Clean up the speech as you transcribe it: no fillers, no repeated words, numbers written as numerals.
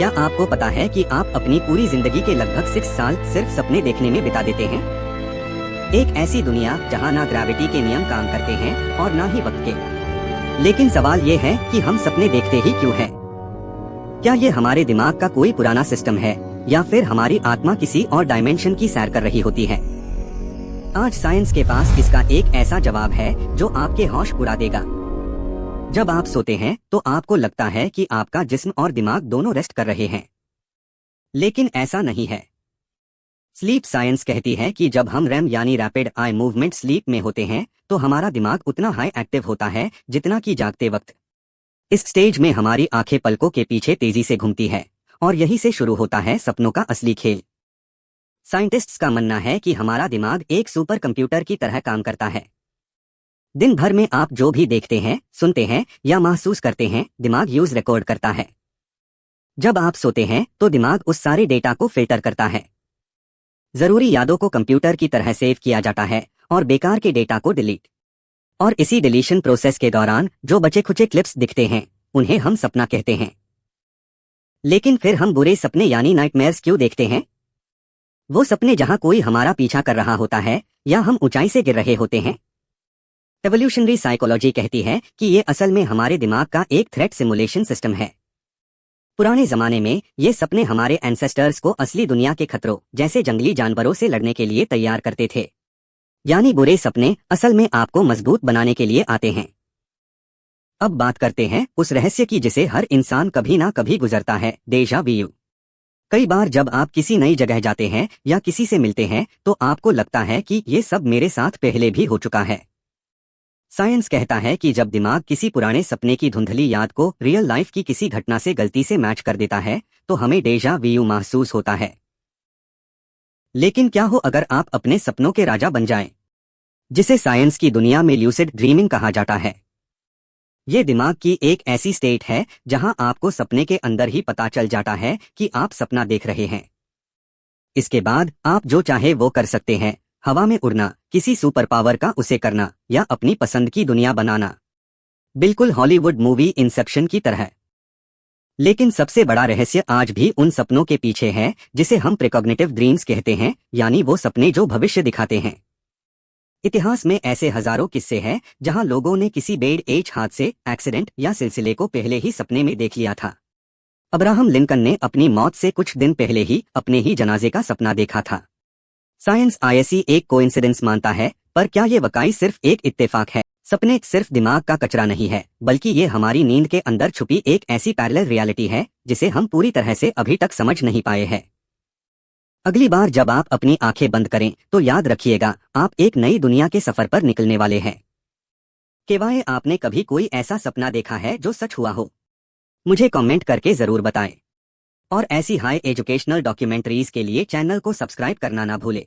क्या आपको पता है कि आप अपनी पूरी जिंदगी के लगभग 6 साल सिर्फ सपने देखने में बिता देते हैं? एक ऐसी दुनिया जहां ना ग्रेविटी के नियम काम करते हैं और ना ही वक्त के। लेकिन सवाल ये है कि हम सपने देखते ही क्यों हैं? क्या ये हमारे दिमाग का कोई पुराना सिस्टम है या फिर हमारी आत्मा किसी और डायमेंशन की सैर कर रही होती है? आज साइंस के पास इसका एक ऐसा जवाब है जो आपके होश उड़ा देगा। जब आप सोते हैं तो आपको लगता है कि आपका जिस्म और दिमाग दोनों रेस्ट कर रहे हैं, लेकिन ऐसा नहीं है। स्लीप साइंस कहती है कि जब हम रैम यानी रैपिड आई मूवमेंट स्लीप में होते हैं तो हमारा दिमाग उतना हाई एक्टिव होता है जितना कि जागते वक्त। इस स्टेज में हमारी आंखें पलकों के पीछे तेजी से घूमती है और यहीं से शुरू होता है सपनों का असली खेल। साइंटिस्ट्स का मानना है कि हमारा दिमाग एक सुपर कंप्यूटर की तरह काम करता है। दिन भर में आप जो भी देखते हैं, सुनते हैं या महसूस करते हैं, दिमाग यूज रिकॉर्ड करता है। जब आप सोते हैं तो दिमाग उस सारे डेटा को फिल्टर करता है। जरूरी यादों को कंप्यूटर की तरह सेव किया जाता है और बेकार के डेटा को डिलीट। और इसी डिलीशन प्रोसेस के दौरान जो बचे खुचे क्लिप्स दिखते हैं उन्हें हम सपना कहते हैं। लेकिन फिर हम बुरे सपने यानी नाइटमेयर्स क्यों देखते हैं? वो सपने जहां कोई हमारा पीछा कर रहा होता है या हम ऊंचाई से गिर रहे होते हैं। एवोल्यूशनरी साइकोलॉजी कहती है कि ये असल में हमारे दिमाग का एक थ्रेट सिमुलेशन सिस्टम है। पुराने जमाने में ये सपने हमारे एंसेस्टर्स को असली दुनिया के खतरों जैसे जंगली जानवरों से लड़ने के लिए तैयार करते थे। यानी बुरे सपने असल में आपको मजबूत बनाने के लिए आते हैं। अब बात करते हैं उस रहस्य की जिसे हर इंसान कभी ना कभी गुजरता है, डेजा vu। कई बार जब आप किसी नई जगह जाते हैं या किसी से मिलते हैं तो आपको लगता है कि ये सब मेरे साथ पहले भी हो चुका है। साइंस कहता है कि जब दिमाग किसी पुराने सपने की धुंधली याद को रियल लाइफ की किसी घटना से गलती से मैच कर देता है तो हमें डेजा vu महसूस होता है। लेकिन क्या हो अगर आप अपने सपनों के राजा बन जाएं, जिसे साइंस की दुनिया में ल्यूसिड ड्रीमिंग कहा जाता है? ये दिमाग की एक ऐसी स्टेट है जहां आपको सपने के अंदर ही पता चल जाता है कि आप सपना देख रहे हैं। इसके बाद आप जो चाहे वो कर सकते हैं, हवा में उड़ना, किसी सुपर पावर का उसे करना या अपनी पसंद की दुनिया बनाना। बिल्कुल हॉलीवुड मूवी इंसेप्शन की तरह। लेकिन सबसे बड़ा रहस्य आज भी उन सपनों के पीछे है जिसे हम प्रिकॉग्निटिव ड्रीम्स कहते हैं, यानी वो सपने जो भविष्य दिखाते हैं। इतिहास में ऐसे हजारों किस्से हैं जहां लोगों ने किसी बेड एज हादसे, एक्सीडेंट या सिलसिले को पहले ही सपने में देख लिया था। अब्राहम लिंकन ने अपनी मौत से कुछ दिन पहले ही अपने ही जनाजे का सपना देखा था। साइंस आईएसी एक कोइंसिडेंस मानता है, पर क्या ये वाकई सिर्फ एक इत्तेफाक है? सपने सिर्फ दिमाग का कचरा नहीं है, बल्कि ये हमारी नींद के अंदर छुपी एक ऐसी पैरेलल रियलिटी है जिसे हम पूरी तरह से अभी तक समझ नहीं पाए हैं। अगली बार जब आप अपनी आंखें बंद करें तो याद रखिएगा, आप एक नई दुनिया के सफर पर निकलने वाले हैं। केवाए आपने कभी कोई ऐसा सपना देखा है जो सच हुआ हो? मुझे कमेंट करके जरूर बताएं। और ऐसी हाई एजुकेशनल डॉक्यूमेंट्रीज के लिए चैनल को सब्सक्राइब करना ना भूलें।